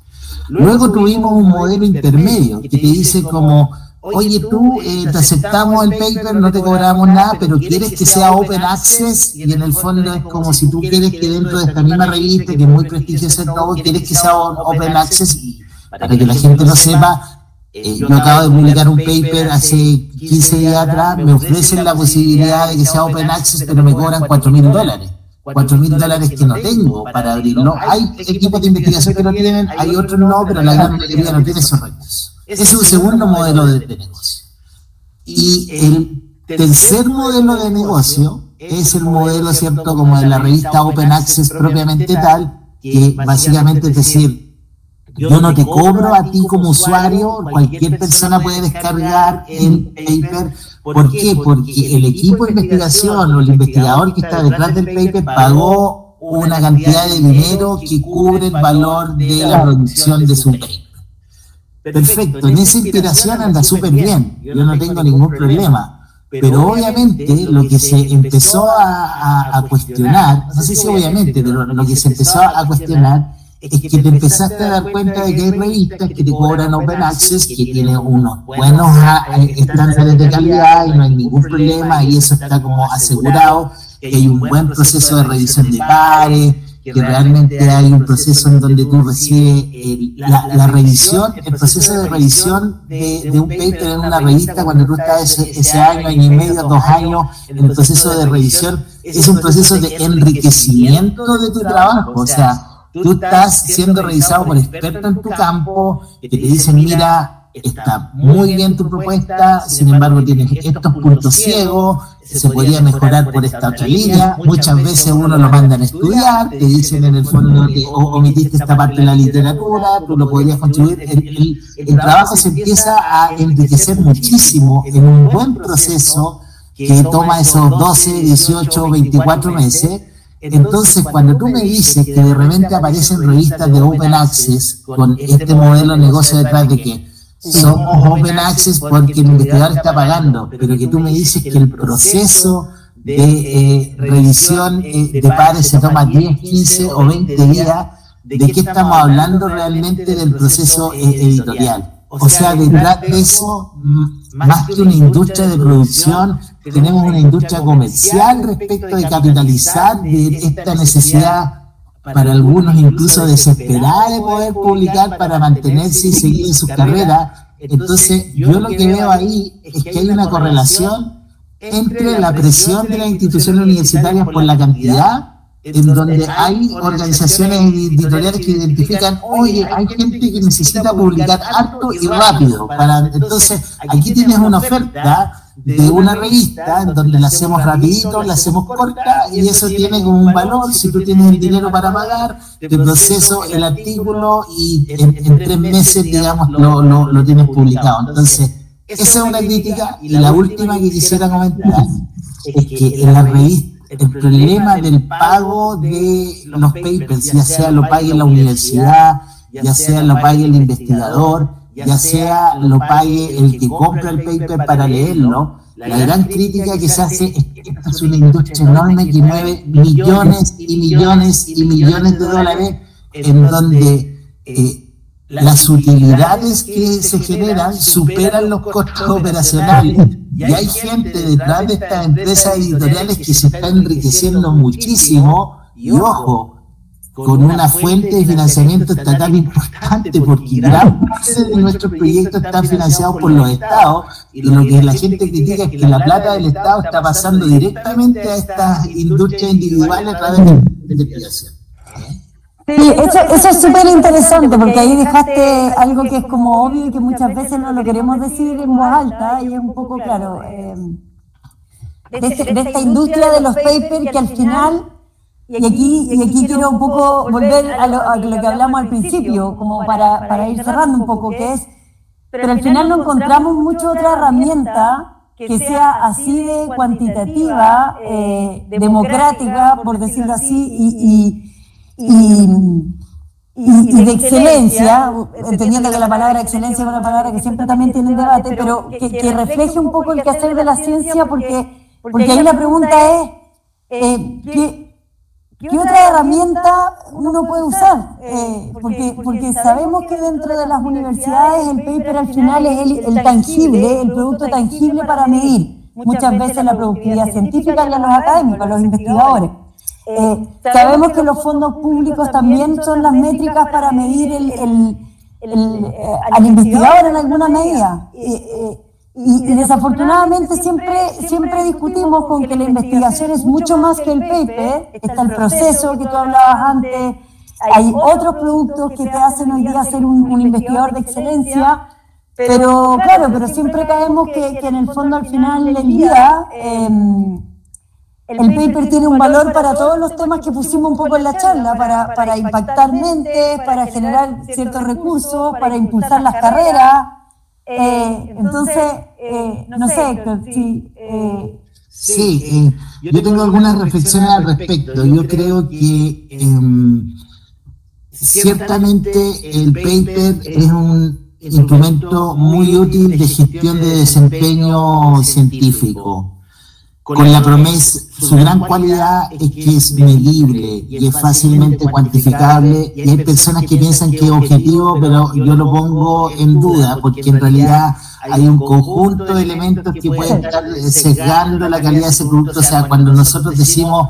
Luego tuvimos un modelo intermedio que te dice como, oye, tú te aceptamos el paper, no te cobramos nada, pero quieres que sea open access, y en el fondo es como si tú quieres que dentro de esta misma revista, que es muy prestigiosa en todo, quieres que sea open access. Y para que la gente lo sepa, yo acabo de publicar un paper hace 15 días atrás, me ofrecen la posibilidad de que sea open access, pero me cobran $4,000. $4,000 que no tengo para abrirlo. Hay equipos de investigación que lo tienen, hay otros no, pero la gran mayoría no tiene esos recursos. Ese es un segundo modelo de negocio. Y el tercer modelo de negocio es el modelo, ¿cierto?, como de la revista Open Access propiamente tal, que básicamente es decir, yo no te cobro a ti como usuario, cualquier persona puede descargar el paper. ¿Por qué? Porque el equipo de investigación o el investigador que está detrás del paper pagó una cantidad de dinero que cubre el valor de la producción de su paper. Perfecto, en esa inspiración anda súper bien, yo no tengo ningún problema. Pero obviamente lo que se empezó a cuestionar, no sé si obviamente, pero lo que se empezó a cuestionar es que te empezaste a dar cuenta de que hay revistas que te cobran open access, que tienen unos buenos estándares de calidad y no hay ningún problema, y eso está como asegurado, que hay un buen proceso de revisión de pares, que realmente hay un proceso en donde tú recibes la revisión, el proceso de revisión de un paper en una revista, cuando tú estás ese año y medio, 2 años, en el proceso de revisión, es un proceso de enriquecimiento de tu trabajo. O sea, tú estás siendo revisado por expertos en tu campo que te dicen, mira, está muy bien tu propuesta, sin embargo tienes estos puntos ciegos, se podría mejorar por esta otra línea. Muchas veces uno lo mandan a estudiar, te dicen en el fondo que omitiste esta parte de la literatura, tú lo podrías contribuir. El trabajo se empieza a enriquecer muchísimo en un buen proceso que toma esos 12, 18, 24 meses. Entonces, cuando tú me dices que de repente aparecen revistas de Open Access con este modelo de negocio detrás de que somos Open Access porque el investigador está pagando, pero que tú me dices que el proceso de revisión de pares se toma 10, 15 o 20 días, ¿de qué estamos hablando realmente del proceso editorial? O sea, detrás de eso, más que una industria de producción, tenemos una industria comercial respecto de capitalizar de esta necesidad, para algunos incluso desesperada, de poder publicar para mantenerse y seguir en sus carreras. Entonces, yo lo que veo ahí es que hay una correlación entre la presión de las instituciones universitarias por la cantidad, en donde hay organizaciones editoriales que identifican, oye, hay gente que necesita publicar harto y rápido. Entonces, aquí tienes una oferta de una revista en donde la hacemos rapidito, la hacemos corta, y eso tiene como un valor. Si tú tienes el dinero para pagar, te proceso el artículo y en 3 meses, digamos, lo tienes publicado. Entonces, esa es una crítica. Y la última que quisiera comentar es que en la revista, el problema del pago de los papers, ya sea lo pague la universidad, ya sea lo pague el investigador, ya sea lo pague el que compra el paper para leerlo, la gran crítica que se hace es que esta es una industria enorme que mueve millones y millones y millones de dólares, en donde las utilidades que se generan superan los costos operacionales. Y hay gente detrás de estas empresas editoriales que se está enriqueciendo muchísimo, y ojo, con una fuente de financiamiento estatal importante, porque gran parte de nuestros proyectos están financiados por los estados, y lo que la gente critica es que la plata del estado está pasando directamente a estas industrias individuales a través de investigación. Sí, eso es súper interesante, porque ahí dejaste algo que es como obvio y que muchas veces no lo queremos decir en voz alta, y es un poco claro, de esta industria de los papers que al final, y aquí quiero un poco volver a lo que hablamos al principio, como para ir cerrando un poco, que es, pero al final no encontramos mucha otra herramienta que sea así de cuantitativa, democrática, por decirlo así, y de excelencia, entendiendo que la palabra excelencia es una palabra que siempre también tiene debate, pero que refleje un poco el quehacer de la ciencia, porque ahí la pregunta es, ¿qué otra herramienta uno puede usar? Porque sabemos que dentro de las universidades el paper al final es el tangible, el producto tangible para medir muchas veces la productividad científica de los académicos, los investigadores. Sabemos que los fondos públicos también son las métricas para medir al investigador en alguna medida. Y desafortunadamente siempre discutimos con que la investigación es mucho más que el paper. Está el proceso que tú hablabas antes, hay otros productos que te hacen hoy día ser un investigador de excelencia, pero claro, pero siempre caemos que en el fondo al final del día el paper tiene un valor para todos los temas que pusimos un poco en la charla, para impactar mentes, para generar ciertos recursos, para impulsar las carreras. Entonces, no sé, Héctor, sí, yo tengo algunas reflexiones al respecto. Yo creo que ciertamente el paper es un instrumento muy útil de gestión de desempeño científico. Con la promesa, su gran cualidad es que es medible y es fácilmente cuantificable, y hay personas que piensan que es objetivo, pero yo lo pongo en duda, porque en realidad hay un conjunto de elementos que pueden estar sesgando la calidad de ese producto. O sea, cuando nosotros decimos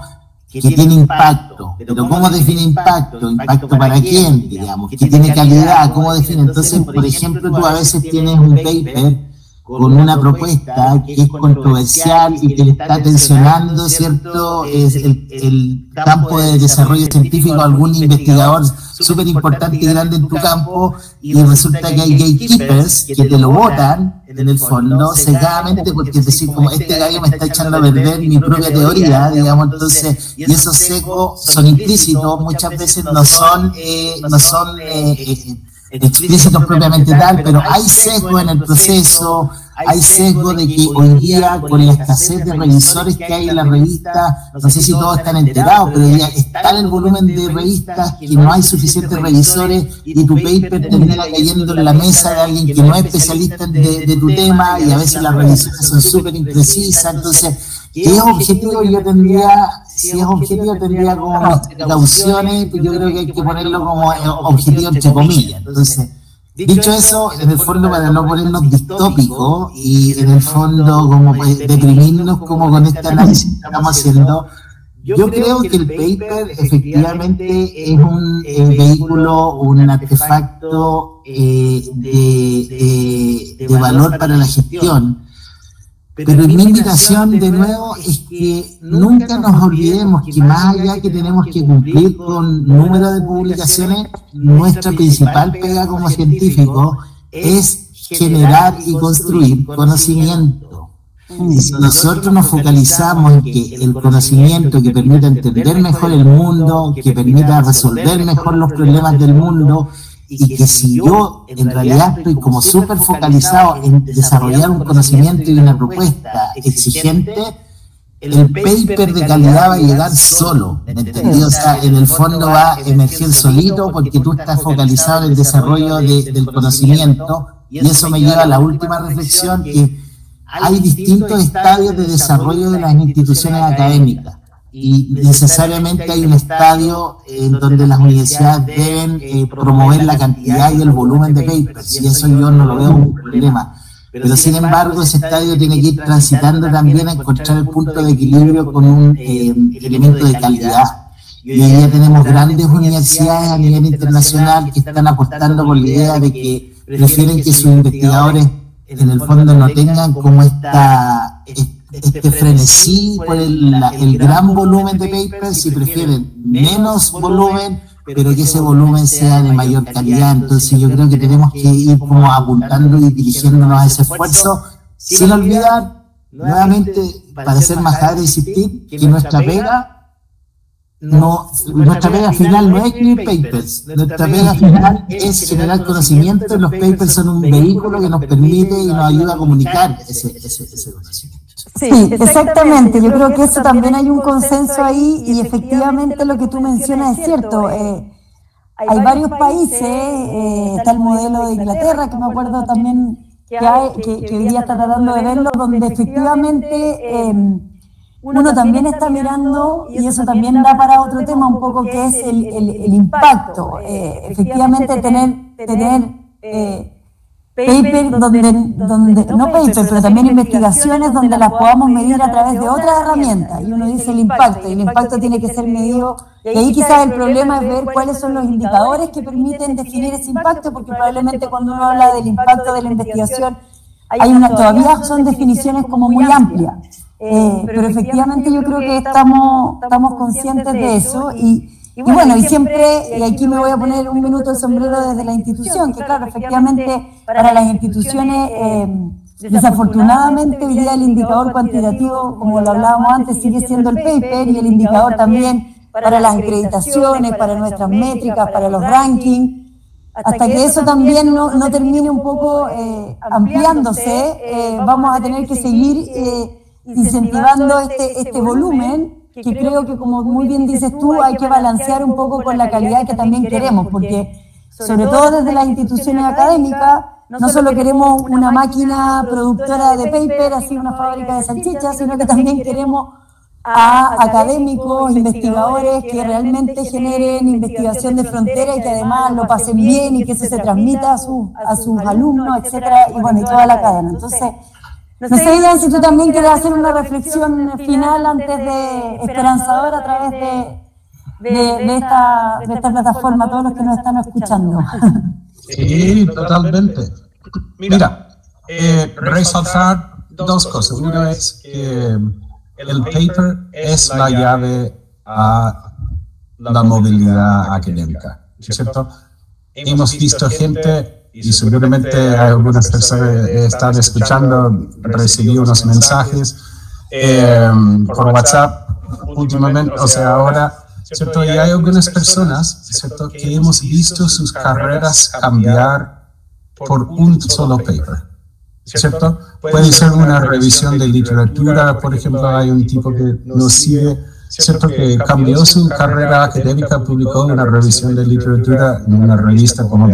que tiene impacto, pero ¿cómo define impacto? ¿Impacto para quién, digamos? ¿Que tiene calidad? ¿Cómo define? Entonces, por ejemplo, tú a veces tienes un paper con una propuesta que es controversial y que le está tensionando, ¿cierto?, el campo de desarrollo científico a algún investigador súper importante y grande en tu campo, y resulta que hay gatekeepers que te lo votan, en el fondo, cegadamente, porque es decir, como este gallo me está echando a perder mi propia teoría, digamos, entonces, y esos sesgos son implícitos, muchas veces no son explícitos propiamente tal, pero hay sesgo en el proceso, hay sesgo de que hoy día, con la escasez de revisores que hay en las revistas, no sé si todos están enterados, pero ya está en el volumen de revistas que no hay suficientes revisores y tu paper termina cayendo en la mesa de alguien que no es especialista de tu tema, y a veces las revisiones son súper imprecisas. Entonces, si es objetivo tendría como precauciones, yo creo que hay que ponerlo como objetivo entre comillas. Entonces, dicho eso, en el fondo, para no ponernos distópicos y en el fondo como deprimirnos como con este análisis que estamos haciendo, yo creo que el paper efectivamente es un vehículo, un artefacto de valor para la gestión. Pero mi invitación, de nuevo, es que nunca nos olvidemos que más allá que tenemos que cumplir con número de publicaciones, nuestra principal pega como científicos es generar y construir conocimiento. Y si nosotros nos focalizamos en que el conocimiento que permita entender mejor el mundo, que permita resolver mejor los problemas del mundo, y que si yo en realidad estoy como súper focalizado en desarrollar un conocimiento y una propuesta exigente, el paper de calidad va a llegar solo, ¿me entendí? O sea, en el fondo va a emerger solito porque tú estás focalizado en el desarrollo del conocimiento, y eso me lleva a la última reflexión, que hay distintos estadios de desarrollo de las instituciones académicas. Y necesariamente hay un estadio en donde las universidades deben promover la cantidad y el volumen de papers, y eso yo no lo veo como un problema. Pero sin embargo, ese estadio tiene que ir transitando también a encontrar el punto de equilibrio con un elemento de calidad. Y hoy día tenemos grandes universidades a nivel internacional que están apostando por la idea de que prefieren que sus investigadores en el fondo no tengan como este frenesí por el gran volumen de papers, y prefieren menos volumen, pero que ese volumen sea de mayor calidad. Entonces yo creo que tenemos que ir como apuntando y dirigiéndonos a ese esfuerzo, sin olvidar, nuevamente, para ser majadero y insistir, que nuestra pega final no es escribir papers, nuestra pega final es generar conocimiento, y los papers son un vehículo que nos permite y nos ayuda a comunicar ese conocimiento. Sí, exactamente. Yo creo que eso también hay un consenso ahí, y efectivamente lo que tú mencionas es cierto. Hay varios países, está el modelo de Inglaterra, que me acuerdo también que hoy día está tratando de verlo, donde efectivamente uno también está mirando, y eso también da para otro tema un poco, que es el impacto. Efectivamente tener paper no paper, pero también investigaciones donde las podamos medir a través de otras herramientas, y uno dice el impacto, y el impacto tiene que ser medido, y ahí quizás el problema es ver cuáles son los indicadores que permiten definir ese impacto, porque probablemente cuando uno habla del impacto de la investigación, todavía son definiciones como muy amplias, pero efectivamente yo creo que estamos conscientes de eso, y bueno, y siempre, y aquí me voy a poner un minuto el sombrero desde la institución, que claro, efectivamente para las instituciones, desafortunadamente hoy día el indicador cuantitativo, como lo hablábamos antes, sigue siendo el paper, y el indicador también para las acreditaciones, para nuestras métricas, para los rankings, hasta que eso también no termine un poco ampliándose, vamos a tener que seguir incentivando este volumen, que creo que, como muy bien dices tú, hay que balancear un poco con la calidad que también queremos, porque sobre todo desde las instituciones académicas, no solo queremos una máquina productora de paper, así una fábrica de salchichas, sino que también queremos a académicos, investigadores que realmente generen investigación de frontera y que además lo pasen bien, y que eso se transmita a sus alumnos, etcétera, y bueno, y toda la cadena. Entonces, no sé, Ian, si tú también quieres hacer una reflexión final antes de esperanzadora a través de esta plataforma, a todos los que nos están escuchando. Sí, totalmente. Mira, resaltar dos cosas. Una es que el paper es la llave a la movilidad académica, ¿cierto? Hemos visto gente, y seguramente algunas personas están escuchando, recibí unos mensajes por WhatsApp últimamente, o sea, ahora, ¿cierto? Y hay algunas personas, ¿cierto?, que hemos visto sus carreras cambiar por un solo paper, ¿cierto? Puede ser una revisión de literatura, por ejemplo, hay un tipo que nos sigue, ¿cierto?, que cambió su carrera académica, publicó una revisión de literatura en una revista como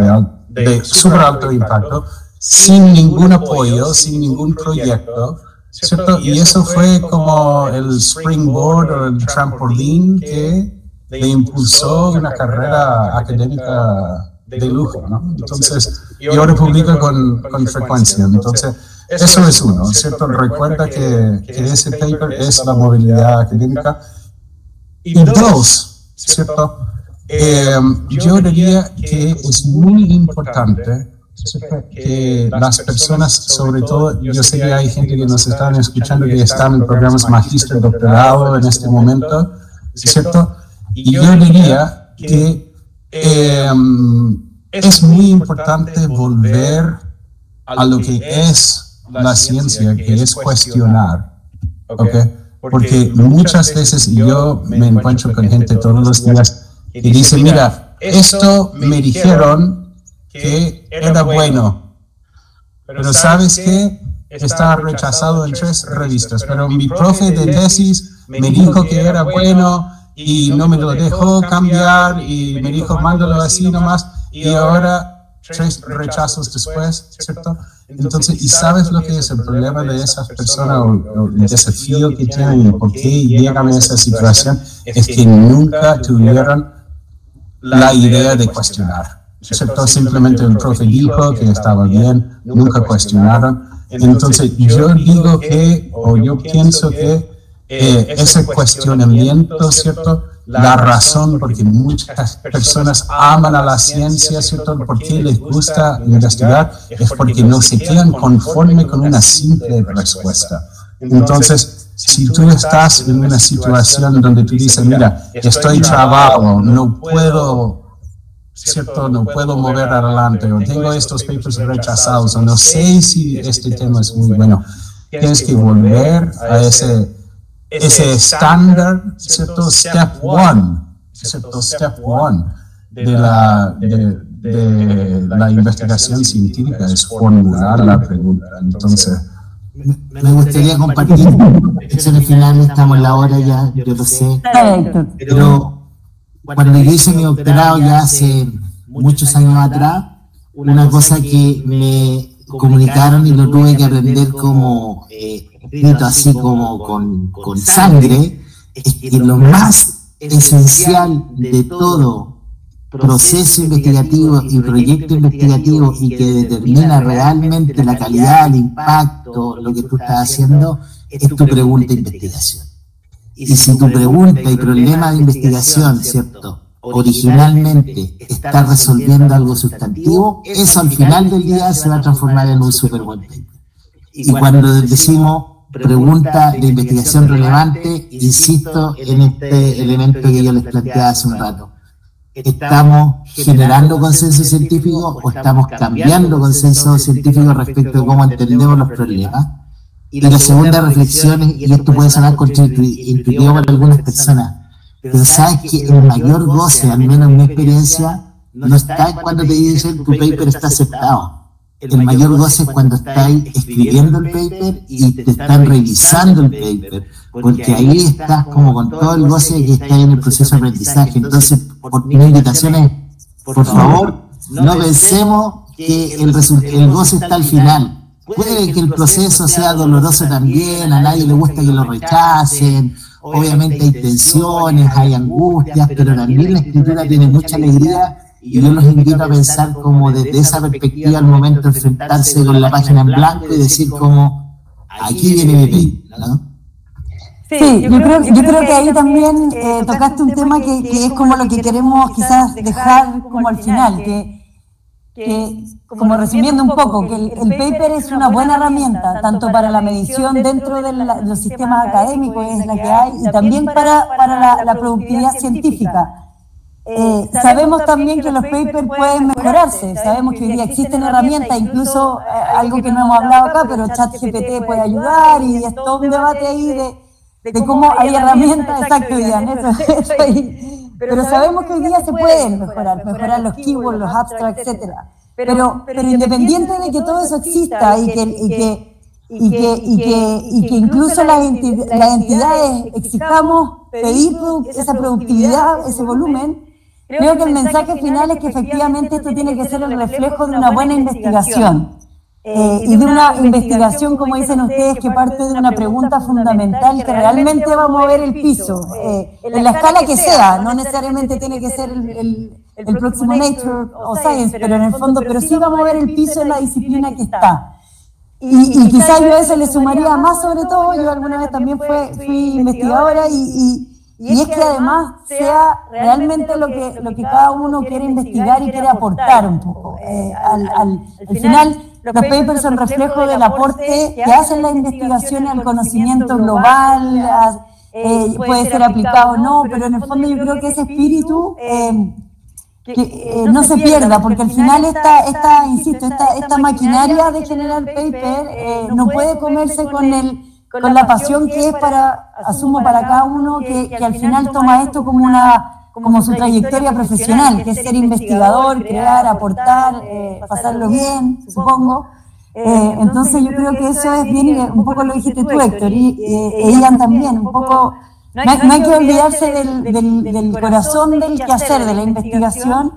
de súper alto impacto, sin ningún apoyo, sin ningún proyecto, ¿cierto? Y eso fue como el springboard o el trampolín que le impulsó una carrera académica de lujo, ¿no? Entonces, y ahora publica con frecuencia. Entonces, eso es uno, ¿cierto? Recuerda que ese paper es la movilidad académica. Y dos, ¿cierto? Yo diría que es muy importante, ¿cierto?, que las personas, sobre todo, yo sé que hay gente que nos están escuchando que están en programas magíster, doctorado en este momento, ¿cierto? Y yo diría que es muy importante volver a lo que es la ciencia, que es cuestionar, ¿ok? Porque muchas veces yo me encuentro con gente todos los días que dice, mira, esto me dijeron que era bueno, pero ¿sabes qué? Está rechazado en 3 revistas, pero mi profe de tesis me dijo que era bueno y no me lo dejó cambiar y me dijo, mándalo así nomás, y ahora 3 rechazos después, ¿cierto? Entonces, ¿y sabes lo que es el problema de esas personas o el desafío que tienen y por qué llegan a esa situación? Es que nunca tuvieron la idea de cuestionar, ¿cierto? Simplemente el profe dijo que estaba bien, nunca cuestionaron. Entonces, yo digo que, o yo pienso que ese cuestionamiento, ¿cierto?, la razón porque muchas personas aman a la ciencia, ¿cierto?, por qué les gusta investigar, es porque no se quedan conforme con una simple respuesta. Entonces, si tú estás en una situación donde tú dices, mira, estoy trabado, no puedo, ¿cierto?, no puedo mover adelante, o tengo estos papers rechazados, o no sé si este tema es muy bueno, tienes que volver a ese estándar, ¿cierto? Step one, ¿cierto? Step one de la investigación científica es formular la pregunta. Entonces, me gustaría compartir, en el final estamos en la hora ya, yo lo sé, pero cuando yo hice mi doctorado ya hace muchos años atrás, una cosa que me comunicaron y lo tuve que aprender como escrito así como con sangre, es que lo más esencial de todo proceso investigativo y proyecto investigativo y que determina realmente la calidad, el impacto, lo que tú estás haciendo, es tu pregunta de investigación. Y si tu pregunta y problema de investigación, ¿cierto?, originalmente está resolviendo algo sustantivo, eso al final del día se va a transformar en un súper buen paper. Y cuando decimos pregunta de investigación relevante, insisto en este elemento que yo les planteaba hace un rato. ¿Estamos generando consenso científico o estamos cambiando consenso científico respecto de cómo entendemos los problemas? Y la segunda reflexión, y esto puede sonar intuitivo para algunas personas, pero sabes que el mayor goce, al menos en mi experiencia, no está cuando te dicen tu paper está aceptado. El mayor goce es cuando estáis escribiendo el paper y te están revisando el paper, porque ahí estás como con todo el goce de que estás en el proceso de aprendizaje. Entonces, mi invitación es, por favor, no pensemos que el goce está al final. Puede que el proceso sea doloroso también, a nadie le gusta que lo rechacen, obviamente hay tensiones, hay angustias, pero también la escritura tiene mucha alegría. Y yo los invito a pensar como desde esa perspectiva al momento de enfrentarse con la página en blanco y decir como, aquí viene mi paper, ¿no? Sí, yo creo que ahí también tocaste un tema que es como lo que queremos quizás dejar como al final, que como resumiendo un poco, que el paper es una buena herramienta, tanto para la medición dentro de los sistemas académicos, es la que hay, y también para la productividad científica. Sabemos también que los papers pueden mejorarse, sabemos que hoy día existen herramientas, incluso algo que no hemos hablado acá, pero ChatGPT puede ayudar y es todo un debate ahí de cómo hay herramientas, exacto, Diane, eso ahí. Pero sabemos que hoy día se pueden mejorar los keywords, los abstracts, etcétera. Pero independiente de que todo eso exista y que incluso las entidades exijamos pedir esa productividad, ese volumen, creo que el mensaje final es que efectivamente esto tiene que ser el reflejo de una buena investigación. Y de una investigación, como dicen ustedes, que parte de una pregunta fundamental que realmente va a mover el piso, en la escala que sea, no necesariamente tiene que ser el próximo Nature o Science, pero en el fondo, pero sí va a mover el piso en la disciplina que está. Y quizás yo a eso le sumaría más, sobre todo, yo alguna vez también fui investigadora y es que además sea realmente lo que cada uno quiere investigar y quiere aportar un poco. Al final, los papers son reflejo del aporte que hacen las investigaciones al conocimiento global, puede ser aplicado o no, pero en el fondo yo creo que ese espíritu no se pierda, porque al final esta maquinaria de generar paper no puede comerse con la pasión que es asumo para cada uno que al final toma esto como su trayectoria profesional, que es ser investigador, crear, aportar, pasarlo bien, supongo. Entonces yo creo que eso es bien, un poco lo dijiste tú, Héctor, y Ian también, un poco, no hay que olvidarse del corazón del quehacer de la investigación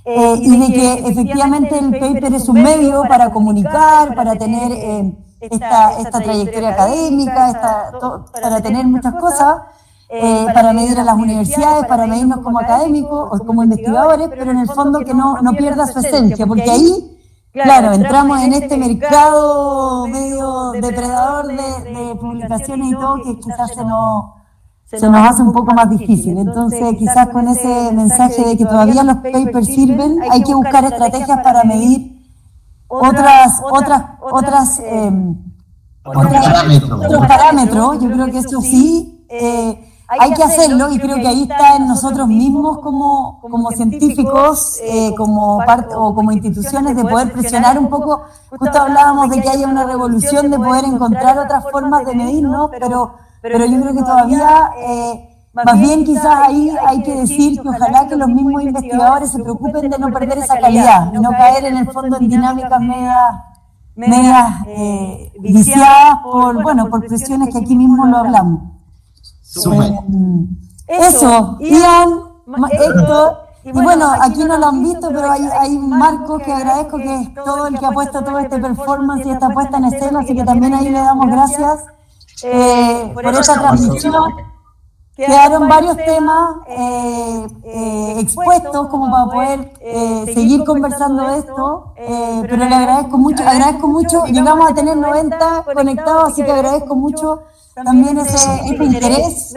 y de que efectivamente el paper es un medio para comunicar, para tener esta trayectoria académica, para tener muchas cosas, para medir a las universidades, para medirnos como académicos o como investigadores, pero en el fondo que no pierda su esencia, porque ahí, claro, entramos en este mercado medio depredador de publicaciones y todo, que quizás se nos hace un poco más difícil. Entonces, quizás con ese mensaje de que todavía los papers sirven, hay que buscar estrategias para medir otros parámetros. Yo creo que eso sí, hay que hacerlo, y creo que ahí está en nosotros mismos como científicos, como instituciones, de poder presionar un poco. Justo hablábamos de que haya una revolución, de poder encontrar otras formas de medirnos, pero yo creo que todavía, más bien quizás ahí hay que decir que ojalá que los mismos investigadores se preocupen de no perder esa calidad, y no caer en el fondo en dinámicas medias viciadas por presiones que aquí mismo lo hablamos. Eso, Ian, Héctor, y bueno, aquí no lo han visto, pero hay Marcos, que agradezco, que es todo el que ha puesto todo este performance y esta puesta en escena, así que también ahí le damos gracias por esta transmisión. Quedaron varios temas expuestos como para poder seguir conversando de esto, pero le agradezco mucho, llegamos a tener 90 conectados, así que agradezco mucho también ese interés.